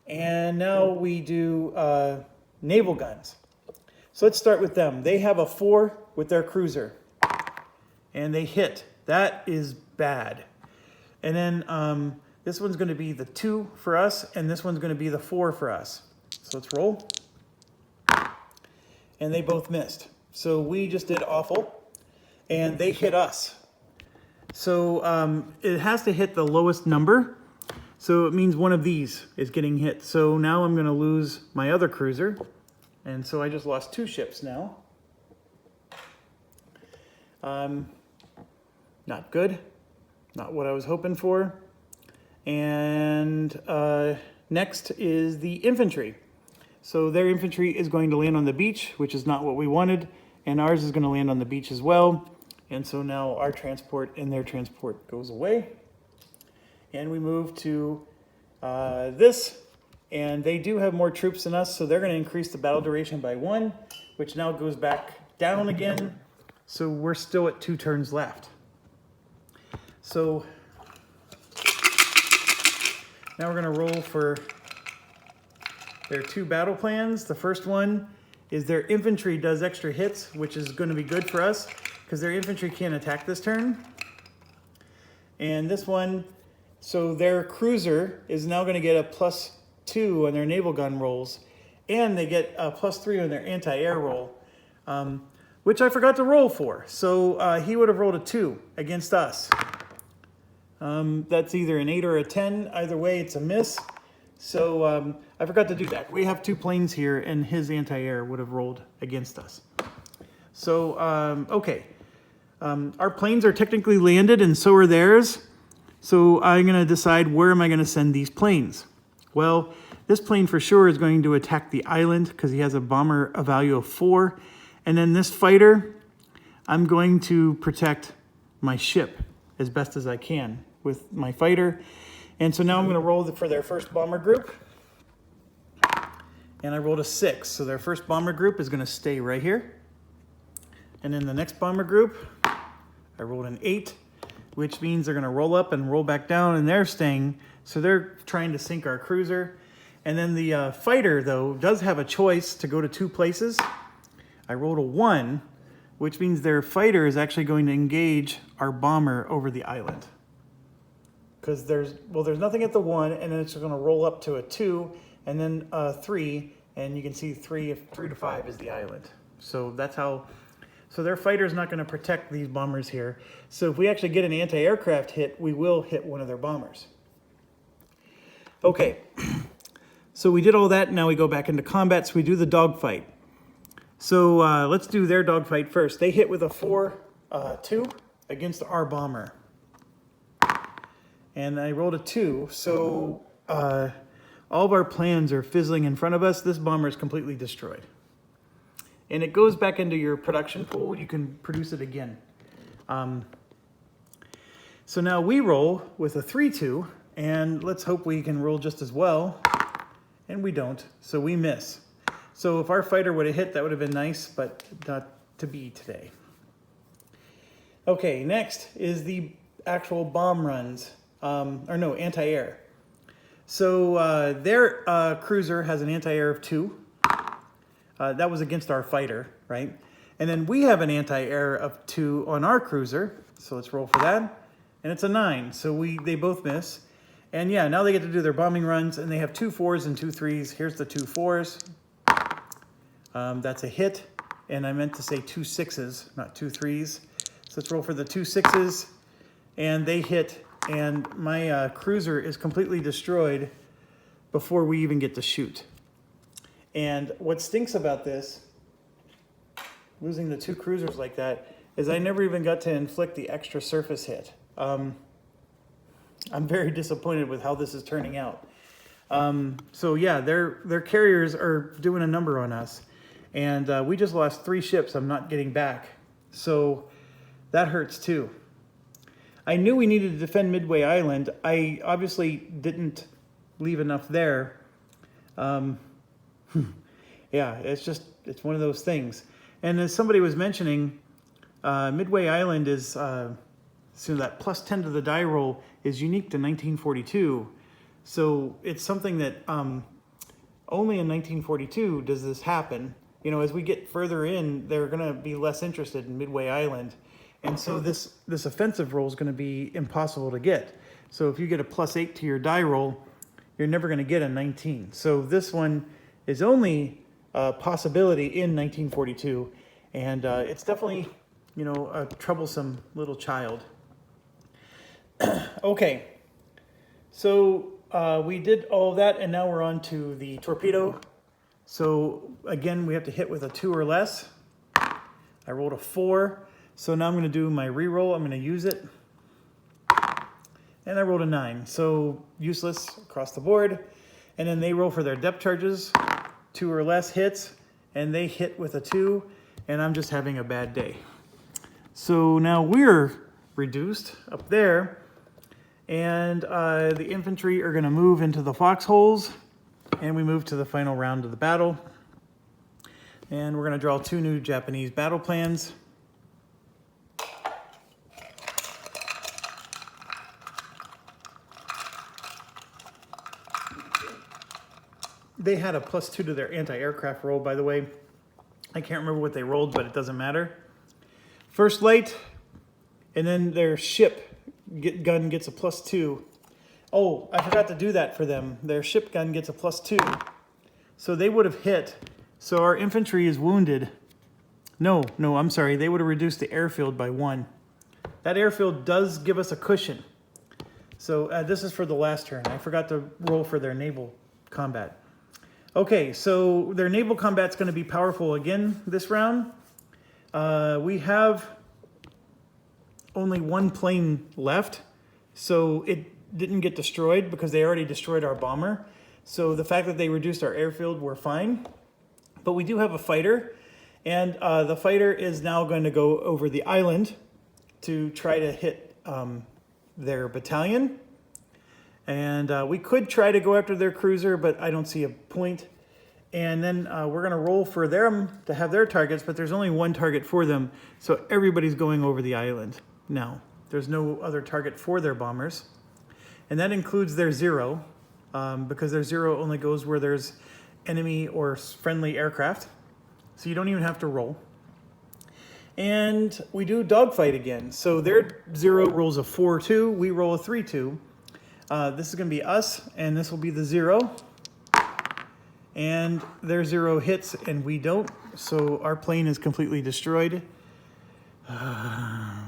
And now we do naval guns. So let's start with them. They have a 4 with their cruiser, and they hit. That is bad. And then this one's going to be the 2 for us, and this one's going to be the 4 for us. So let's roll. And they both missed. So we just did awful, and they hit us. So it has to hit the lowest number. So it means one of these is getting hit. So now I'm going to lose my other cruiser. And so I just lost 2 ships now. Not good. Not what I was hoping for. And next is the infantry. So their infantry is going to land on the beach, which is not what we wanted. And ours is going to land on the beach as well. And so now our transport and their transport goes away. And we move to this. And they do have more troops than us, so they're going to increase the battle duration by 1, which now goes back down again. So we're still at 2 turns left. So now we're going to roll for their 2 battle plans. The first one is their infantry does extra hits, which is going to be good for us because their infantry can't attack this turn. And this one, so their cruiser is now going to get a +2 on their naval gun rolls, and they get a +3 on their anti-air roll, which I forgot to roll for. So he would have rolled a 2 against us. That's either an 8 or a 10. Either way, it's a miss. So I forgot to do that. We have 2 planes here, and his anti-air would have rolled against us. So, okay. Our planes are technically landed and so are theirs. So I'm going to decide where am I going to send these planes. Well, this plane for sure is going to attack the island because he has a bomber, a value of 4. And then this fighter, I'm going to protect my ship as best as I can with my fighter. And so now I'm going to roll for their first bomber group. And I rolled a 6. So their first bomber group is going to stay right here. And then the next bomber group, I rolled an 8, which means they're going to roll up and roll back down, and they're staying. So they're trying to sink our cruiser. And then the fighter, though, does have a choice to go to 2 places. I rolled a 1, which means their fighter is actually going to engage our bomber over the island. Because there's nothing at the 1, and then it's going to roll up to a 2, and then a 3, and you can see 3 to 5 is the island. So that's how. So their fighter is not going to protect these bombers here. So if we actually get an anti-aircraft hit, we will hit one of their bombers. Okay, so we did all that. Now we go back into combat. So we do the dogfight. So let's do their dogfight first. They hit with a 4-2 against our bomber. And I rolled a 2. So all of our plans are fizzling in front of us. This bomber is completely destroyed. And it goes back into your production pool. You can produce it again. So now we roll with a 3-2. And let's hope we can roll just as well. And we don't, so we miss. So if our fighter would have hit, that would have been nice, but not to be today. Okay, next is the actual bomb runs, anti-air. So their cruiser has an anti-air of 2. That was against our fighter, right? And then we have an anti-air of 2 on our cruiser. So let's roll for that. And it's a 9, so they both miss. And yeah, now they get to do their bombing runs, and they have 2 4s and 2 3s. Here's the 2 4s. That's a hit, and I meant to say 2 6s, not 2 3s. So let's roll for the 2 6s, and they hit, and my cruiser is completely destroyed before we even get to shoot. And what stinks about this, losing the 2 cruisers like that, is I never even got to inflict the extra surface hit. I'm very disappointed with how this is turning out. So yeah, their carriers are doing a number on us. And we just lost 3 ships I'm not getting back. So that hurts too. I knew we needed to defend Midway Island. I obviously didn't leave enough there. Yeah, it's one of those things. And as somebody was mentioning, Midway Island is, so that plus 10 to the die roll is unique to 1942. So it's something that only in 1942 does this happen. You know, as we get further in, they're going to be less interested in Midway Island. And so this offensive roll is going to be impossible to get. So if you get a plus 8 to your die roll, you're never going to get a 19. So this one is only a possibility in 1942. And it's definitely, you know, a troublesome little child. Okay, so we did all of that, and now we're on to the torpedo. So again, we have to hit with a 2 or less. I rolled a 4, so now I'm going to do my reroll. I'm going to use it, and I rolled a 9, so useless across the board. And then they roll for their depth charges, 2 or less hits, and they hit with a 2, and I'm just having a bad day. So now we're reduced up there. And the infantry are going to move into the foxholes, and we move to the final round of the battle. And we're going to draw 2 new Japanese battle plans. They had a plus 2 to their anti-aircraft roll, by the way. I can't remember what they rolled, but it doesn't matter. First light, and then their ship gun gets a plus 2. Oh, I forgot to do that for them. Their ship gun gets a plus 2. So they would have hit. So our infantry is wounded. No, I'm sorry. They would have reduced the airfield by 1. That airfield does give us a cushion. So this is for the last turn. I forgot to roll for their naval combat. Okay, so their naval combat's going to be powerful again this round. We have only one plane left, so it didn't get destroyed because they already destroyed our bomber. So the fact that they reduced our airfield, we're fine. But we do have a fighter, and the fighter is now going to go over the island to try to hit their battalion. And we could try to go after their cruiser, but I don't see a point. And then we're going to roll for them to have their targets, but there's only one target for them, so everybody's going over the island now. There's no other target for their bombers. And that includes their zero, because their zero only goes where there's enemy or friendly aircraft. So you don't even have to roll. And we do dogfight again. So their zero rolls a 4-2, we roll a 3-2. This is going to be us, and this will be the zero. And their zero hits, and we don't. So our plane is completely destroyed.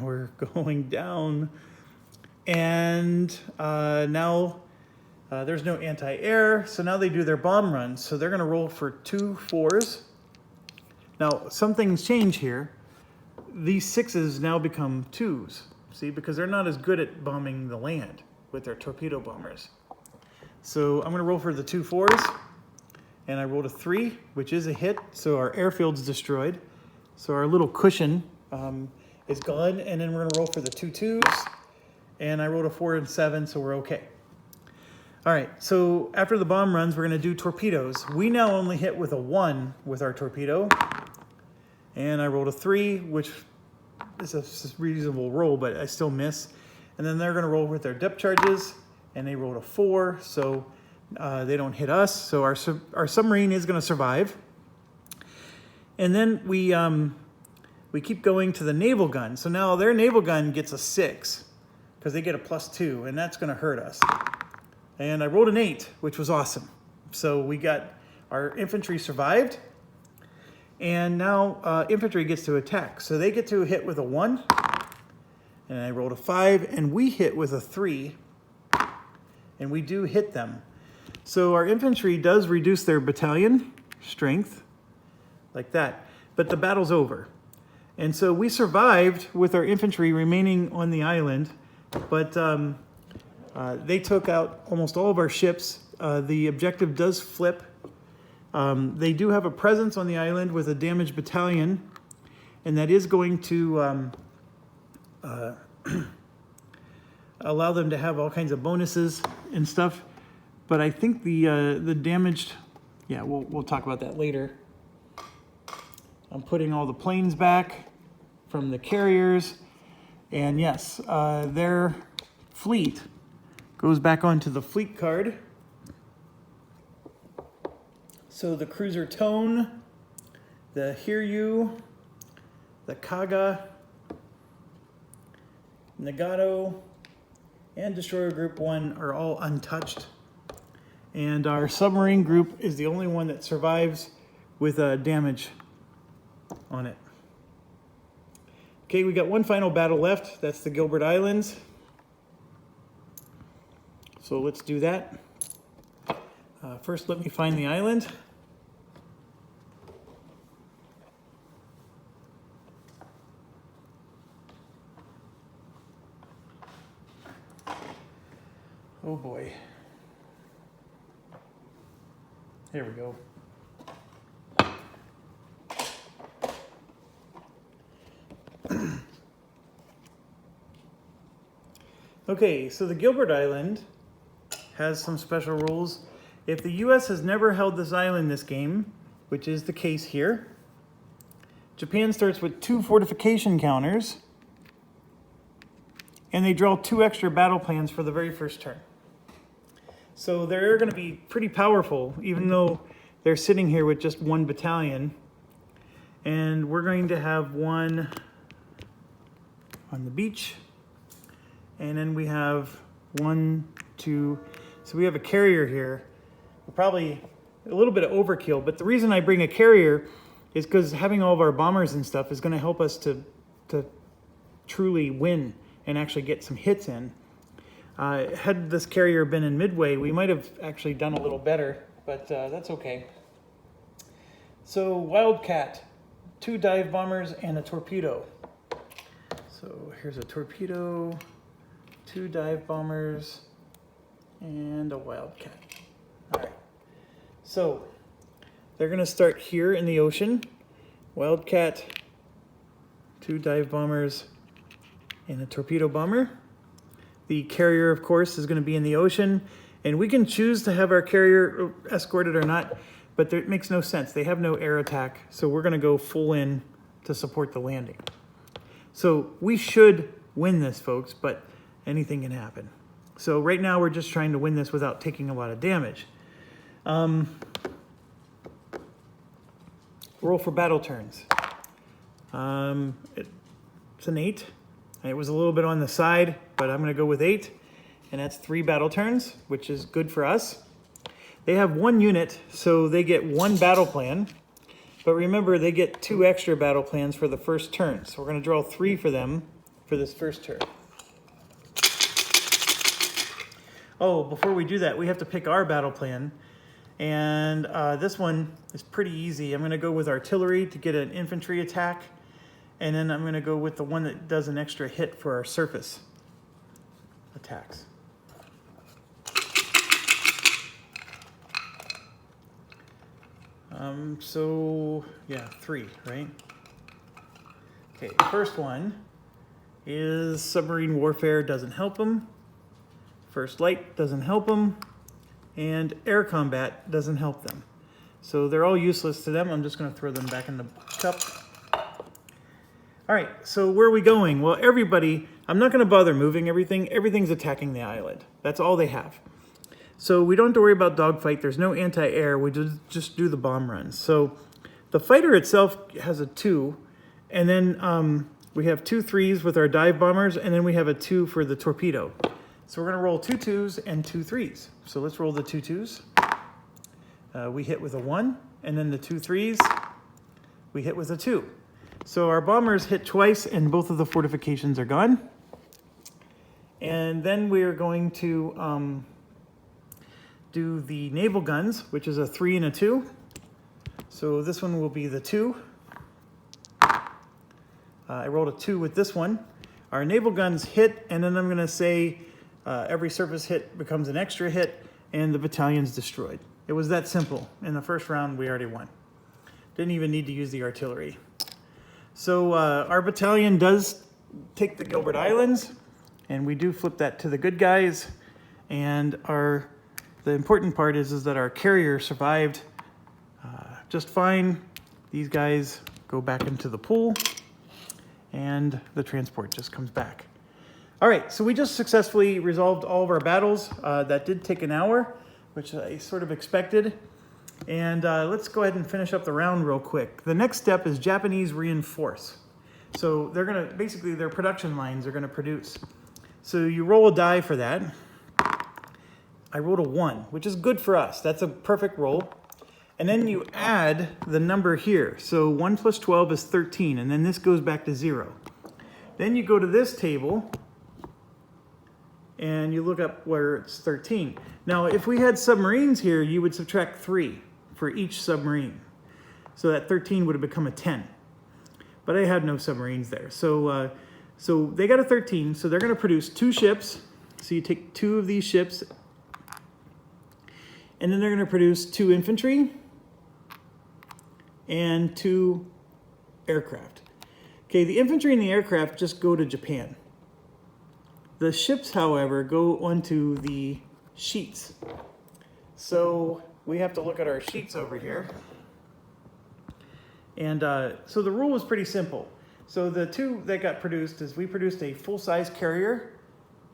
We're going down. And now there's no anti-air, so now they do their bomb runs. So they're going to roll for 2 4s. Now, some things change here. These 6s now become 2s, see, because they're not as good at bombing the land with their torpedo bombers. So I'm going to roll for the 2 4s, and I rolled a 3, which is a hit, so our airfield's destroyed. So our little cushion is gone, and then we're going to roll for the 2 2s, and I rolled a 4 and 7, so we're okay. All right, so after the bomb runs, we're going to do torpedoes. We now only hit with a 1 with our torpedo, and I rolled a 3, which is a reasonable roll, but I still miss. And then they're going to roll with their depth charges, and they rolled a 4, so they don't hit us. So our submarine is going to survive. And then we keep going to the naval gun. So now their naval gun gets a 6 because they get a +2, and that's going to hurt us. And I rolled an 8, which was awesome. So we got our infantry survived, and now infantry gets to attack. So they get to hit with a 1, and I rolled a 5, and we hit with a 3, and we do hit them. So our infantry does reduce their battalion strength, like that, but the battle's over. And so we survived with our infantry remaining on the island, but they took out almost all of our ships. The objective does flip. They do have a presence on the island with a damaged battalion, and that is going to allow them to have all kinds of bonuses and stuff. But I think the damaged, yeah, we'll talk about that later. I'm putting all the planes back from the carriers, and yes, their fleet goes back onto the fleet card. So the cruiser Tone, the Hiryu, the Kaga, Nagato, and Destroyer Group 1 are all untouched. And our submarine group is the only one that survives with damage on it. Okay, we got one final battle left. That's the Gilbert Islands. So let's do that. First, let me find the island. Oh boy. Here we go. Okay, so the Gilbert Island has some special rules. If the U.S. has never held this island in this game, which is the case here, Japan starts with 2 fortification counters, and they draw 2 extra battle plans for the very first turn. So they're going to be pretty powerful, even though they're sitting here with just 1 battalion. And we're going to have 1 on the beach. And then we have 1, 2. So we have a carrier here. Probably a little bit of overkill, but the reason I bring a carrier is because having all of our bombers and stuff is going to help us to truly win and actually get some hits in. Had this carrier been in Midway, we might have actually done a little better, but that's okay. So Wildcat, 2 dive bombers and a torpedo. So here's a torpedo, 2 dive bombers, and a Wildcat. All right, so they're gonna start here in the ocean. Wildcat, 2 dive bombers, and a torpedo bomber. The carrier, of course, is gonna be in the ocean, and we can choose to have our carrier escorted or not, but it makes no sense. They have no air attack, so we're gonna go full in to support the landing. So we should win this, folks, but anything can happen. So right now we're just trying to win this without taking a lot of damage. Roll for battle turns. It's an 8. It was a little bit on the side, but I'm gonna go with 8. And that's 3 battle turns, which is good for us. They have 1 unit, so they get 1 battle plan. But remember, they get 2 extra battle plans for the first turn. So we're gonna draw 3 for them for this first turn. Oh, before we do that, we have to pick our battle plan. And this one is pretty easy. I'm gonna go with artillery to get an infantry attack. And then I'm gonna go with the one that does an extra hit for our surface attacks. So yeah, 3, right? Okay, first one is submarine warfare, doesn't help them. First light doesn't help them. And air combat doesn't help them. So they're all useless to them. I'm just gonna throw them back in the cup. All right, so where are we going? Well, everybody, I'm not gonna bother moving everything. Everything's attacking the island. That's all they have. So we don't have to worry about dogfight. There's no anti-air. We just do the bomb runs. So the fighter itself has a 2, and then we have 2 3s with our dive bombers, and then we have a 2 for the torpedo. So we're gonna roll 2 2s and 2 3s. So let's roll the 2 2s. We hit with a 1, and then the 2 3s, we hit with a 2. So our bombers hit twice, and both of the fortifications are gone. And then we are going to do the naval guns, which is a 3 and a 2. So this one will be the 2. I rolled a 2 with this one. Our naval guns hit, and then I'm gonna say every surface hit becomes an extra hit, and the battalion's destroyed. It was that simple. In the first round, we already won. Didn't even need to use the artillery. So our battalion does take the Gilbert Islands, and we do flip that to the good guys, and the important part is that our carrier survived just fine. These guys go back into the pool, and the transport just comes back. All right, so we just successfully resolved all of our battles. That did take an hour, which I sort of expected. And let's go ahead and finish up the round real quick. The next step is Japanese reinforce. So they're gonna, basically their production lines are gonna produce. So you roll a die for that. I rolled a 1, which is good for us. That's a perfect roll. And then you add the number here. So 1 plus 12 is 13, and then this goes back to 0. Then you go to this table, and you look up where it's 13. Now, if we had submarines here, you would subtract 3 for each submarine. So that 13 would have become a 10. But I had no submarines there. So they got a 13, so they're gonna produce 2 ships. So you take 2 of these ships, and then they're gonna produce 2 infantry and 2 aircraft. Okay, the infantry and the aircraft just go to Japan. The ships, however, go onto the sheets. So we have to look at our sheets over here. And so the rule was pretty simple. So the 2 that got produced is we produced a full-size carrier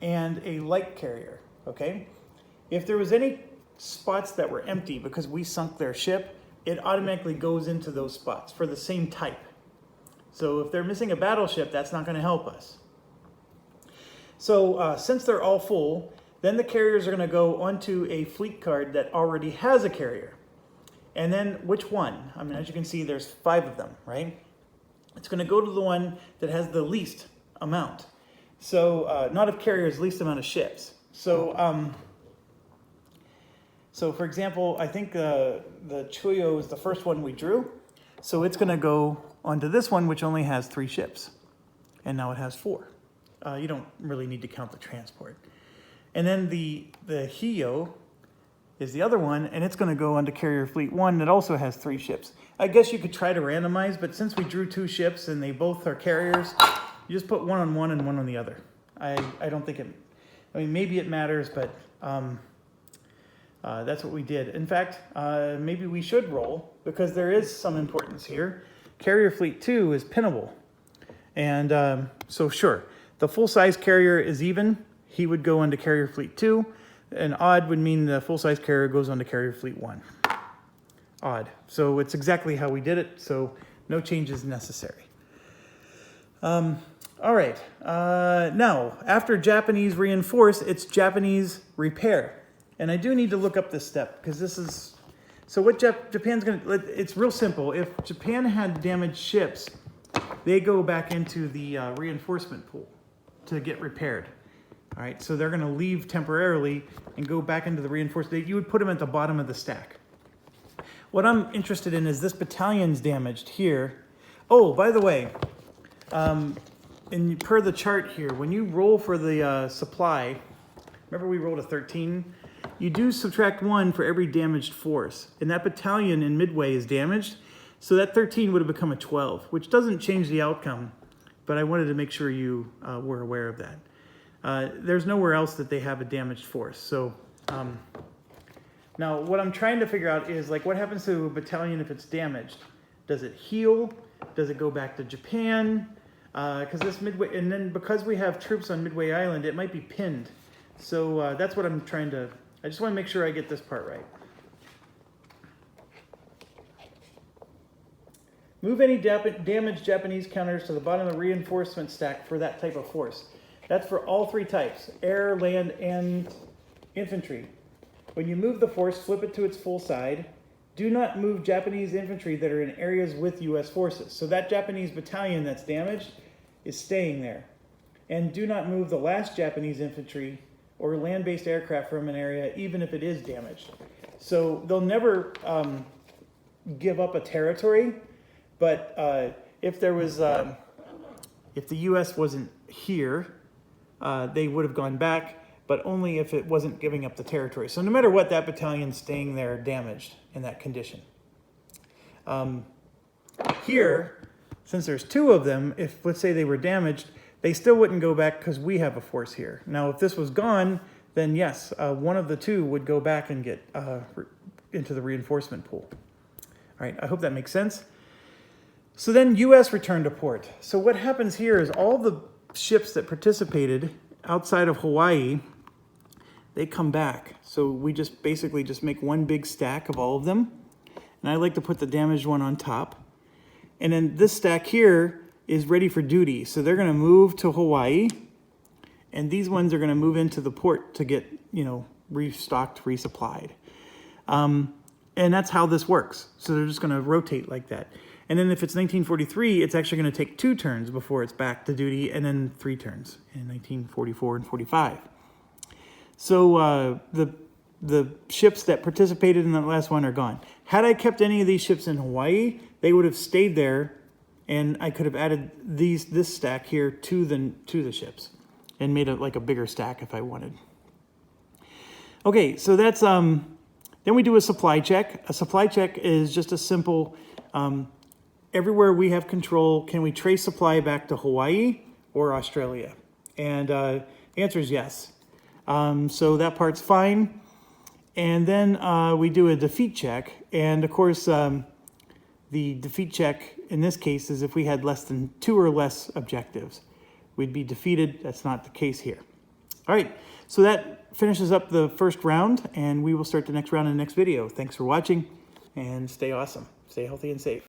and a light carrier, okay? If there was any spots that were empty because we sunk their ship, it automatically goes into those spots for the same type. So if they're missing a battleship, that's not gonna help us. So since they're all full, then the carriers are gonna go onto a fleet card that already has a carrier. And then which one? I mean, as you can see, there's 5 of them, right? It's gonna go to the one that has the least amount. So not of carriers, least amount of ships. So so for example, I think the Chuyo is the first one we drew. So it's going to go onto this one, which only has 3 ships. And now it has 4. You don't really need to count the transport. And then the Hio is the other one, and it's going to go onto Carrier Fleet 1 that also has 3 ships. I guess you could try to randomize, but since we drew 2 ships and they both are carriers, you just put one on one and one on the other. I don't think it, I mean, maybe it matters, but that's what we did. In fact, maybe we should roll, because there is some importance here. Carrier Fleet 2 is pinnable. And so sure, the full-size carrier is even. He would go onto Carrier Fleet 2. And odd would mean the full-size carrier goes onto Carrier Fleet 1. Odd. So it's exactly how we did it, so no changes necessary. All right. Now, after Japanese reinforce, it's Japanese repair. And I do need to look up this step, because this is... So what Japan's going to... It's real simple. If Japan had damaged ships, they go back into the reinforcement pool to get repaired. All right, so they're going to leave temporarily and go back into the reinforcement. You would put them at the bottom of the stack. What I'm interested in is this battalion's damaged here. Oh, by the way, per the chart here, when you roll for the supply, remember we rolled a 13? You do subtract 1 for every damaged force. And that battalion in Midway is damaged, so that 13 would have become a 12, which doesn't change the outcome, but I wanted to make sure you were aware of that. There's nowhere else that they have a damaged force. So now what I'm trying to figure out is, like, what happens to a battalion if it's damaged? Does it heal? Does it go back to Japan? Because this Midway, and then because we have troops on Midway Island, it might be pinned. So that's what I'm trying to, I just want to make sure I get this part right. Move any damaged Japanese counters to the bottom of the reinforcement stack for that type of force. That's for all 3 types, air, land, and infantry. When you move the force, flip it to its full side. Do not move Japanese infantry that are in areas with U.S. forces. So that Japanese battalion that's damaged is staying there. And do not move the last Japanese infantry or land-based aircraft from an area, even if it is damaged. So they'll never give up a territory, but if there was, if the U.S. wasn't here, they would have gone back, but only if it wasn't giving up the territory. So no matter what, that battalion's staying there damaged in that condition. Here, since there's 2 of them, if let's say they were damaged, they still wouldn't go back because we have a force here. Now, if this was gone, then yes, one of the 2 would go back and get into the reinforcement pool. All right, I hope that makes sense. So then U.S. returned to port. So what happens here is all the ships that participated outside of Hawaii, they come back. So we just basically just make one big stack of all of them. And I like to put the damaged one on top. And then this stack here is ready for duty. So they're going to move to Hawaii. And these ones are going to move into the port to get, restocked, resupplied. And that's how this works. So they're just going to rotate like that. And then if it's 1943, it's actually going to take 2 turns before it's back to duty, and then 3 turns in 1944 and 45. So the ships that participated in that last one are gone. Had I kept any of these ships in Hawaii, they would have stayed there, and I could have added this stack here to the ships and made it like a bigger stack if I wanted. Okay, so that's then we do a supply check. A supply check is just a simple. Everywhere we have control, can we trace supply back to Hawaii or Australia? And the answer is yes. So that part's fine. And then we do a defeat check. And of course, the defeat check in this case is if we had less than 2 or less objectives, we'd be defeated. That's not the case here. All right, so that finishes up the first round, and we will start the next round in the next video. Thanks for watching, and stay awesome. Stay healthy and safe.